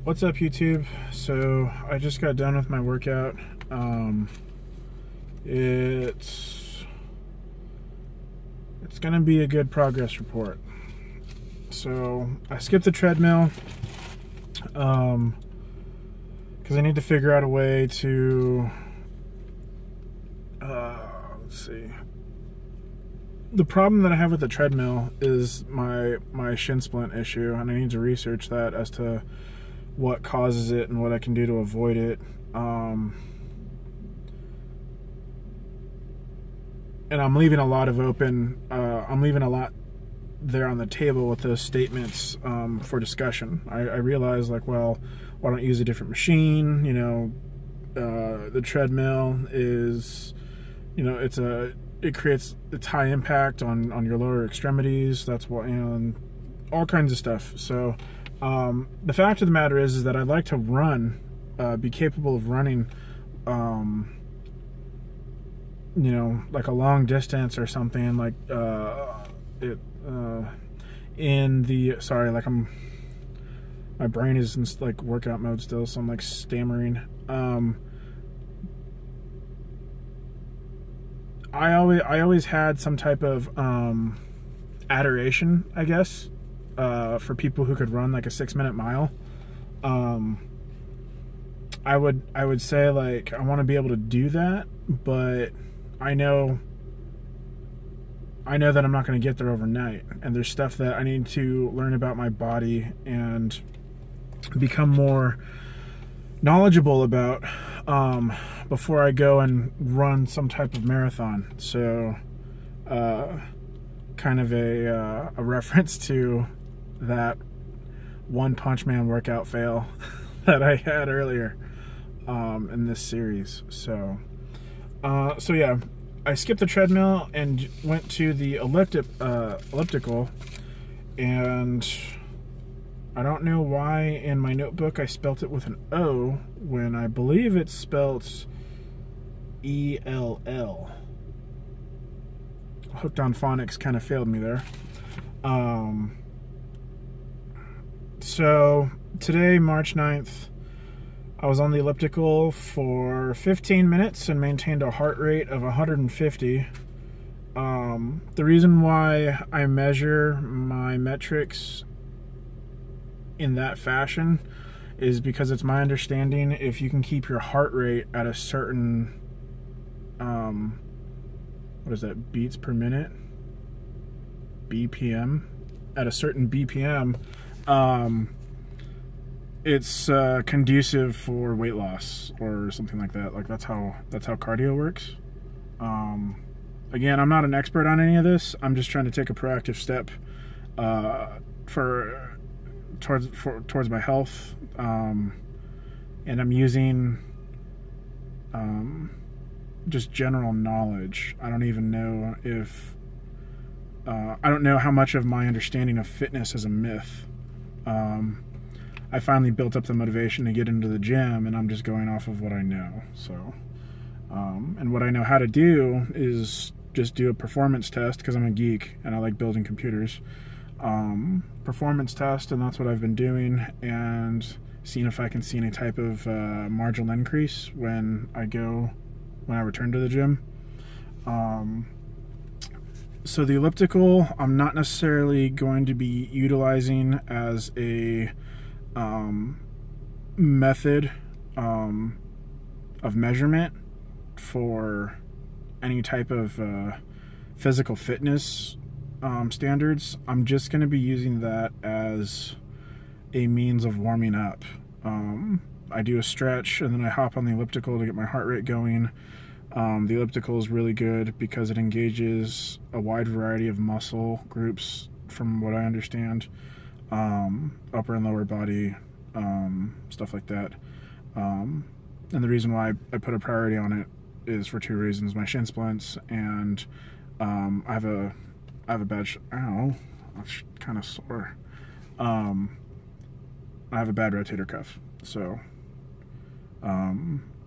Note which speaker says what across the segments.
Speaker 1: What's up, YouTube? So I just got done with my workout. It's gonna be a good progress report. So I skipped the treadmill because I need to figure out a way to let's see. The problem that I have with the treadmill is my shin splint issue, and I need to research that as to what causes it and what I can do to avoid it. And I'm leaving a lot of open. I'm leaving a lot there on the table with those statements for discussion. I realize, like, well, why don't you use a different machine? You know, the treadmill is, you know, it creates high impact on your lower extremities. That's what, and all kinds of stuff. So the fact of the matter is that I'd like to run, be capable of running, you know, like a long distance or something, like in the, sorry, like my brain is in like workout mode still, so I'm like stammering. I always had some type of adoration, I guess, for people who could run like a 6-minute mile. I would say, like, I want to be able to do that, but I know that I'm not going to get there overnight, and there's stuff that I need to learn about my body and become more knowledgeable about before I go and run some type of marathon. So kind of a reference to that One Punch Man workout fail that I had earlier in this series. So yeah, I skipped the treadmill and went to the elliptical, and I don't know why in my notebook I spelt it with an O when I believe it's spelt E-L-L. Hooked on Phonics kind of failed me there. So today, March 9th, I was on the elliptical for 15 minutes and maintained a heart rate of 150. The reason why I measure my metrics in that fashion is because it's my understanding if you can keep your heart rate at a certain, what is that, beats per minute? BPM? At a certain BPM, it's conducive for weight loss or something like that. Like that's how cardio works. Again, I'm not an expert on any of this. I'm just trying to take a proactive step towards my health, and I'm using just general knowledge. I don't even know if I don't know how much of my understanding of fitness is a myth. I finally built up the motivation to get into the gym, and I'm just going off of what I know. So, and what I know how to do is just do a performance test, because I'm a geek and I like building computers. Performance test, and that's what I've been doing, and seeing if I can see any type of marginal increase when I return to the gym. So the elliptical, I'm not necessarily going to be utilizing as a method of measurement for any type of physical fitness standards. I'm just going to be using that as a means of warming up. I do a stretch and then I hop on the elliptical to get my heart rate going. The elliptical is really good because it engages a wide variety of muscle groups, from what I understand, upper and lower body, stuff like that. And the reason why I put a priority on it is for two reasons: my shin splints, and I have a bad, ow, that's kind of sore. I have a bad rotator cuff, so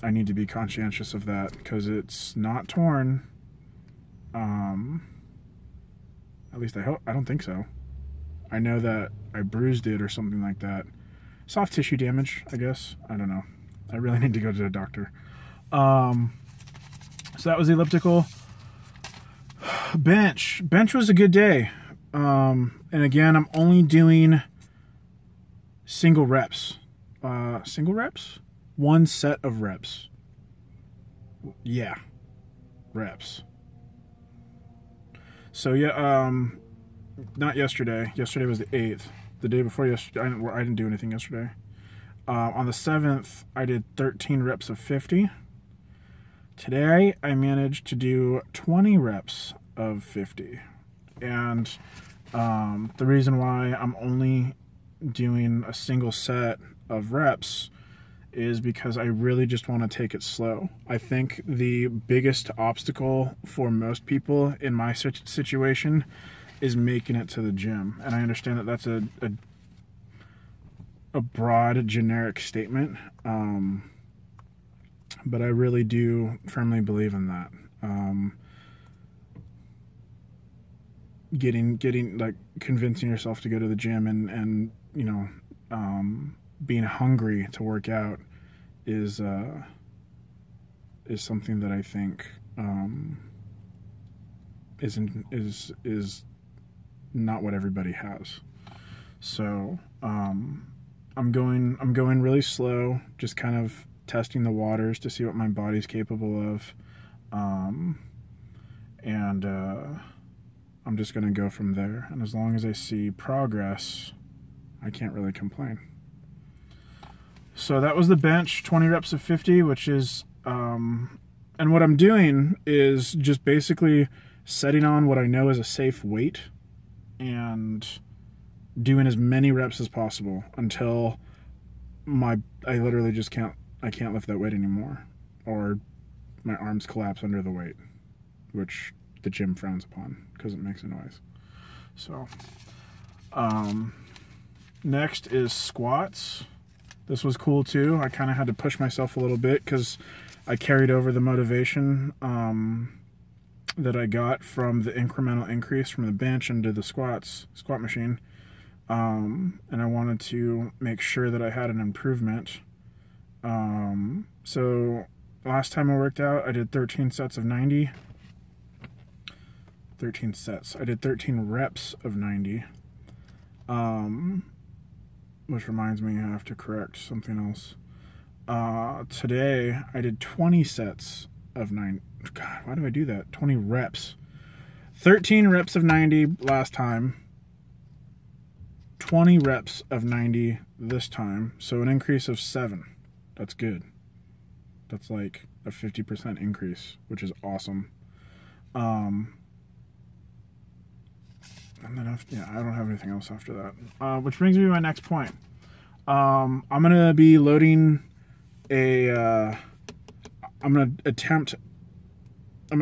Speaker 1: I need to be conscientious of that, because it's not torn. At least I hope. I don't think so. I know that I bruised it or something like that, soft tissue damage, I guess. I don't know. I really need to go to the doctor. So that was the elliptical. Bench was a good day. And again, I'm only doing single reps. Single reps? One set of reps. Yeah. Reps. So yeah, not yesterday. Yesterday was the 8th. The day before yesterday, I didn't do anything yesterday. On the 7th, I did 13 reps of 50. Today, I managed to do 20 reps of 50. And the reason why I'm only doing a single set of reps is because I really just want to take it slow. I think the biggest obstacle for most people in my situation is making it to the gym. And I understand that that's a broad, generic statement, but I really do firmly believe in that. Getting like convincing yourself to go to the gym and you know, being hungry to work out is something that I think is not what everybody has. So I'm going really slow, just kind of testing the waters to see what my body's capable of, and I'm just gonna go from there. And as long as I see progress, I can't really complain. So that was the bench, 20 reps of 50, which is, and what I'm doing is just basically setting on what I know is a safe weight and doing as many reps as possible until I literally just can't lift that weight anymore, or my arms collapse under the weight, which the gym frowns upon because it makes a noise. So, next is squats. This was cool too. I kind of had to push myself a little bit because I carried over the motivation that I got from the incremental increase from the bench into the squat machine. And I wanted to make sure that I had an improvement. So last time I worked out, I did 13 sets of 90. 13 sets. I did 13 reps of 90. Which reminds me, I have to correct something else. Today, I did 20 sets of 90. God, why do I do that? 20 reps. 13 reps of 90 last time. 20 reps of 90 this time. So an increase of 7. That's good. That's like a 50% increase, which is awesome. And then I don't have anything else after that. Which brings me to my next point. I'm gonna be loading I'm gonna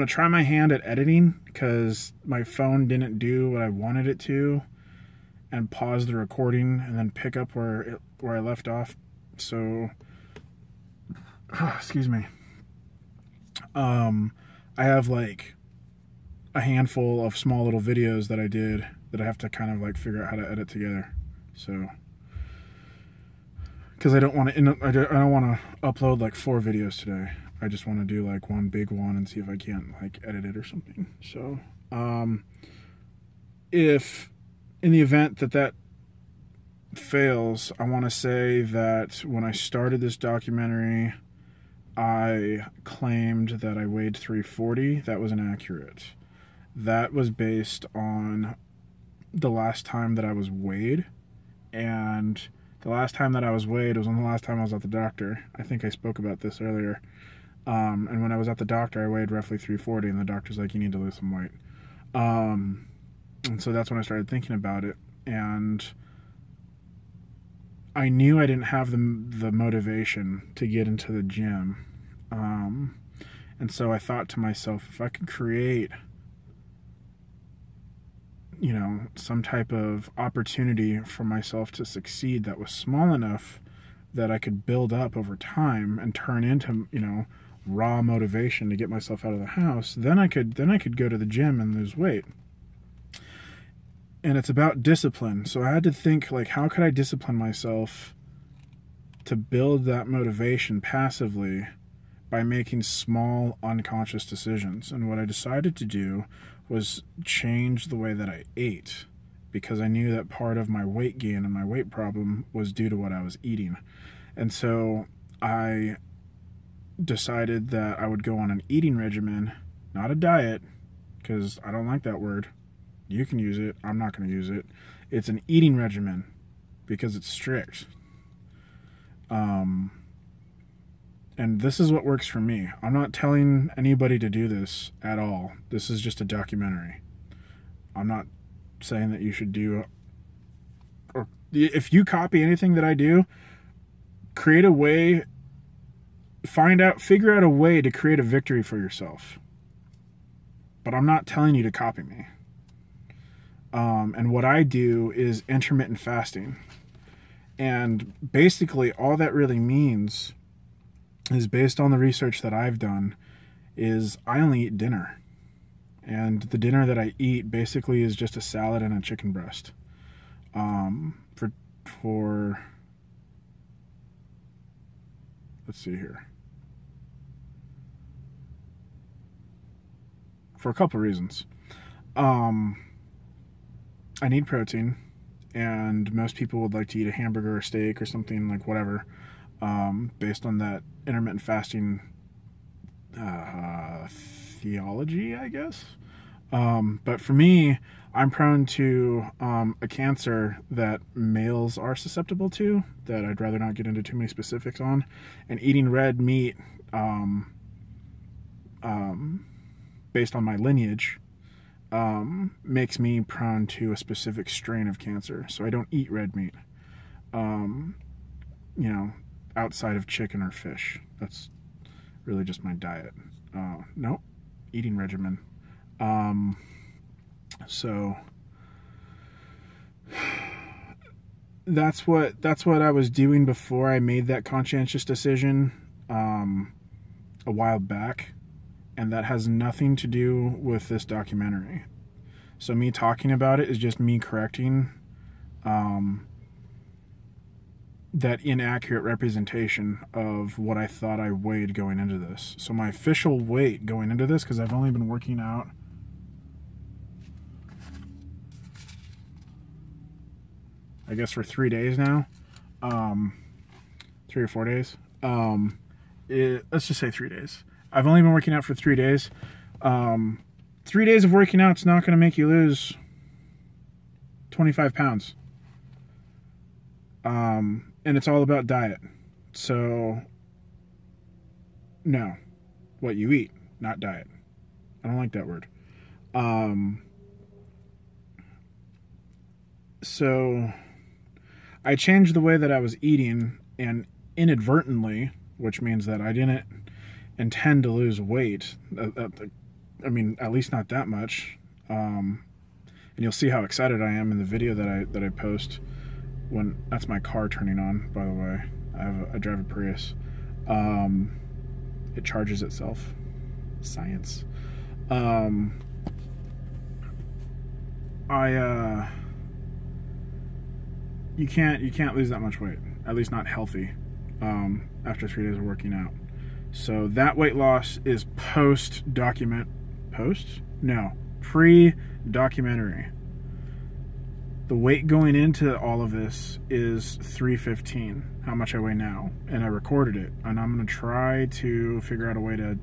Speaker 1: try my hand at editing because my phone didn't do what I wanted it to, and pause the recording and then pick up where I left off. So, excuse me. I have like a handful of small little videos that I did that I have to kind of like figure out how to edit together. So, because I don't want to upload like 4 videos today. I just want to do like one big one and see if I can't like edit it or something. So, if in the event that fails, I want to say that when I started this documentary, I claimed that I weighed 340. That was inaccurate. That was based on the last time that I was weighed, and the last time that I was weighed was on the last time I was at the doctor. I think I spoke about this earlier. And when I was at the doctor, I weighed roughly 340, and the doctor's like, you need to lose some weight. And so that's when I started thinking about it, and I knew I didn't have the motivation to get into the gym. And so I thought to myself, if I could create, you know, some type of opportunity for myself to succeed that was small enough that I could build up over time and turn into, you know, raw motivation to get myself out of the house, then I could go to the gym and lose weight. And it's about discipline. So I had to think, like, how could I discipline myself to build that motivation passively by making small unconscious decisions. And what I decided to do was change the way that I ate, because I knew that part of my weight gain and my weight problem was due to what I was eating. And so I decided that I would go on an eating regimen, not a diet, because I don't like that word. You can use it. I'm not going to use it. It's an eating regimen because it's strict. And this is what works for me. I'm not telling anybody to do this at all. This is just a documentary. I'm not saying that you should do, or if you copy anything that I do, create a way, figure out a way to create a victory for yourself. But I'm not telling you to copy me. And what I do is intermittent fasting. And basically all that really means is, based on the research that I've done, is I only eat dinner. And the dinner that I eat basically is just a salad and a chicken breast. For let's see here. For a couple reasons. I need protein, and most people would like to eat a hamburger or steak or something, like whatever, based on that intermittent fasting theology, I guess. But for me, I'm prone to a cancer that males are susceptible to, that I'd rather not get into too many specifics on. And eating red meat, based on my lineage, makes me prone to a specific strain of cancer. So I don't eat red meat, outside of chicken or fish. That's really just my diet. Nope, eating regimen. So that's what I was doing before I made that conscientious decision a while back, and that has nothing to do with this documentary. So me talking about it is just me correcting that inaccurate representation of what I thought I weighed going into this. So my official weight going into this, because I've only been working out I guess for 3 days now, 3 or 4 days, let's just say 3 days. I've only been working out for 3 days. 3 days of working out is not going to make you lose 25 pounds. And it's all about diet. So, no. What you eat, not diet. I don't like that word. So, I changed the way that I was eating, and inadvertently, which means that I didn't intend to lose weight. I mean, at least not that much. And you'll see how excited I am in the video that I post. When that's my car turning on, by the way. I drive a Prius. It charges itself. Science. You can't lose that much weight, at least not healthy, after 3 days of working out. So that weight loss is pre-documentary. The weight going into all of this is 315, how much I weigh now, and I recorded it, and I'm going to try to figure out a way to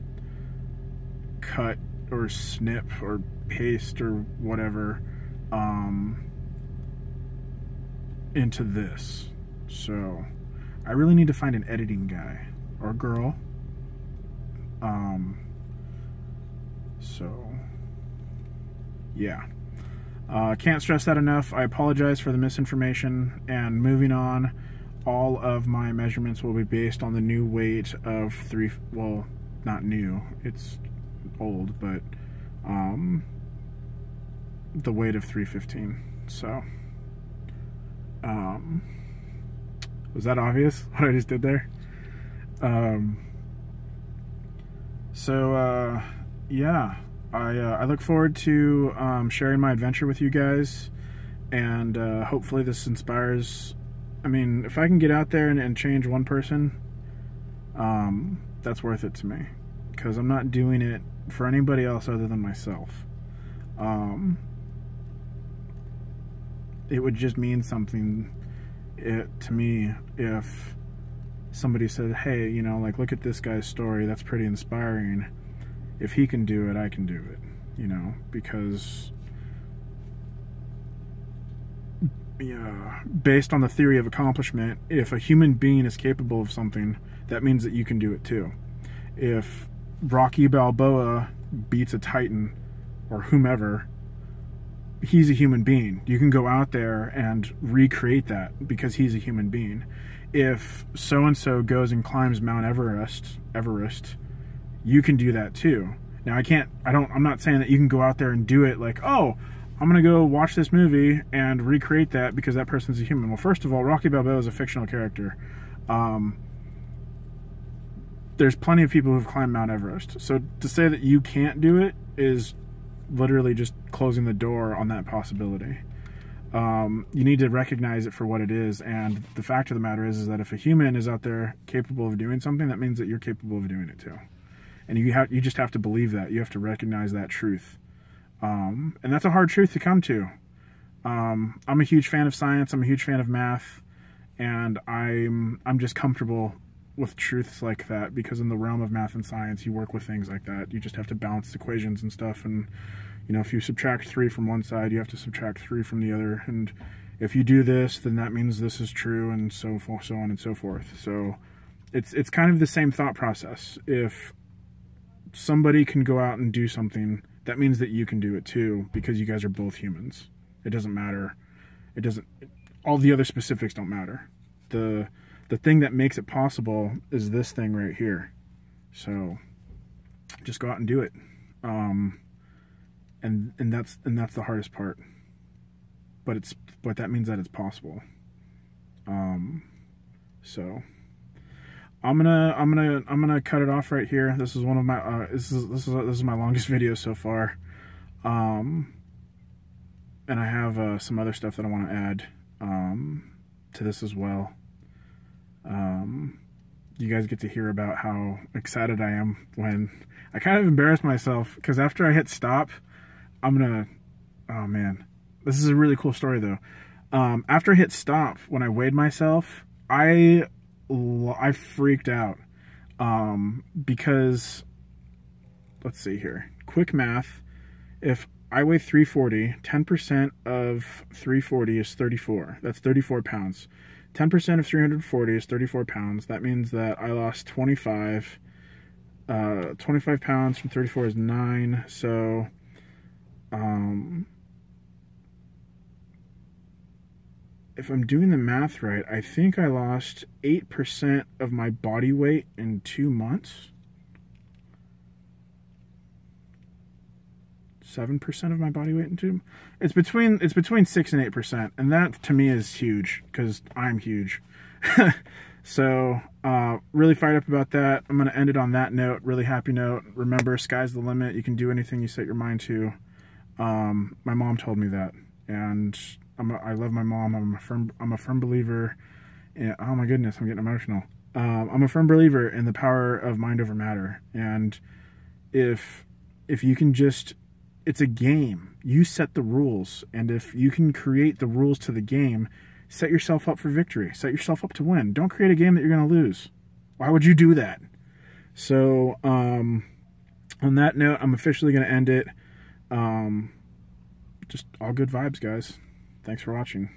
Speaker 1: cut or snip or paste or whatever into this. So I really need to find an editing guy or girl. So yeah. Can't stress that enough. I apologize for the misinformation. And moving on, all of my measurements will be based on the new weight of well, not new, it's old, but the weight of 315. So was that obvious what I just did there? Yeah, I look forward to sharing my adventure with you guys, and hopefully this inspires I mean, if I can get out there and change one person, that's worth it to me, because I'm not doing it for anybody else other than myself. It would just mean something to me if somebody said, hey, you know, like, look at this guy's story, that's pretty inspiring. If he can do it, I can do it, you know, because yeah, based on the theory of accomplishment, if a human being is capable of something, that means that you can do it too. If Rocky Balboa beats a Titan or whomever, he's a human being. You can go out there and recreate that because he's a human being. If so-and-so goes and climbs Mount Everest, you can do that too. Now I'm not saying that you can go out there and do it like, oh, I'm going to go watch this movie and recreate that because that person's a human. Well, first of all, Rocky Balboa is a fictional character. There's plenty of people who've climbed Mount Everest. So to say that you can't do it is literally just closing the door on that possibility. You need to recognize it for what it is, and the fact of the matter is that if a human is out there capable of doing something, that means that you're capable of doing it too. And you just have to believe that. You have to recognize that truth. And that's a hard truth to come to. I'm a huge fan of science. I'm a huge fan of math, and I'm just comfortable with truths like that, because in the realm of math and science, you work with things like that. You just have to balance equations and stuff, and you know, if you subtract 3 from one side, you have to subtract 3 from the other, and if you do this, then that means this is true, and so on and so forth. So it's kind of the same thought process. If somebody can go out and do something, that means that you can do it too, because you guys are both humans. It doesn't matter. All the other specifics don't matter. The thing that makes it possible is this thing right here. So just go out and do it. And that's the hardest part. But that means that it's possible. So I'm gonna cut it off right here. This is one of my this is my longest video so far. And I have some other stuff that I want to add to this as well. You guys get to hear about how excited I am when I kind of embarrassed myself, because after I hit stop, oh man, this is a really cool story though. After I hit stop, when I weighed myself, I freaked out, because, let's see here, quick math, if I weigh 340, 10% of 340 is 34, that's 34 pounds. 10% of 340 is 34 pounds. That means that I lost 25. 25 pounds from 34 is 9. So, if I'm doing the math right, I think I lost 8% of my body weight in 2 months. 7% of my body weight in 2 months. It's between 6 and 8%, and that to me is huge, because I'm huge. So really fired up about that. I'm going to end it on that note, really happy note. Remember, sky's the limit. You can do anything you set your mind to. My mom told me that, and I love my mom. I'm a firm believer in, oh my goodness, I'm getting emotional. I'm a firm believer in the power of mind over matter, and if you can just, it's a game. You set the rules, and if you can create the rules to the game, set yourself up for victory. Set yourself up to win. Don't create a game that you're going to lose. Why would you do that? So, on that note, I'm officially going to end it. Just all good vibes, guys. Thanks for watching.